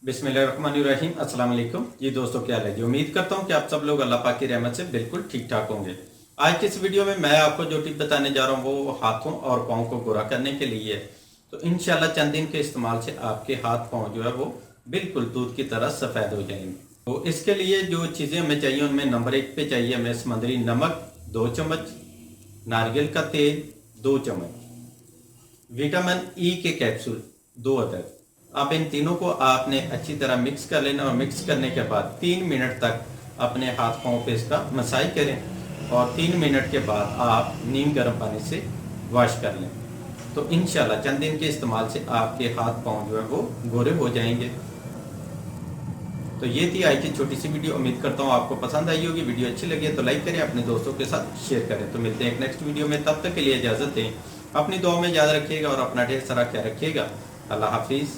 बिस्मिल्लाहिर्रहमानिर्रहीम। अस्सलाम वालेकुम जी दोस्तों, क्या हाल है जी। उम्मीद करता हूँ कि आप सब लोग अल्लाह पाक की रहमत से बिल्कुल ठीक ठाक होंगे। आज की इस वीडियो में मैं आपको जो टिप बताने जा रहा हूँ वो हाथों और पाँव को गोरा करने के लिए है। तो इंशाल्लाह चंद दिन के इस्तेमाल से आपके हाथ पाँव जो है वो बिल्कुल दूध की तरह सफ़ेद हो जाएंगे। तो इसके लिए जो चीज़ें हमें चाहिए उनमें नंबर 1 पे चाहिए हमें समुद्री नमक 2 चम्मच, नारियल का तेल 2 चम्मच, विटामिन ई के कैप्सूल 2 अदद। अब इन तीनों को आपने अच्छी तरह मिक्स कर लेना और मिक्स करने के बाद 3 मिनट तक अपने हाथ पाँव पे इसका मसाज करें और 3 मिनट के बाद आप नीम गर्म पानी से वॉश कर लें। तो इंशाल्लाह चंद दिन के इस्तेमाल से आपके हाथ पाँव जो है वो गोरे हो जाएंगे। तो ये थी आज की छोटी सी वीडियो। उम्मीद करता हूँ आपको पसंद आई होगी। वीडियो अच्छी लगी है तो लाइक करें, अपने दोस्तों के साथ शेयर करें। तो मिलते हैं एक नेक्स्ट वीडियो में, तब तक के लिए इजाज़त दें। अपनी दुआ में याद रखिएगा और अपना ढेर सारा ख्याल रखिएगा। अल्लाह हाफिज़।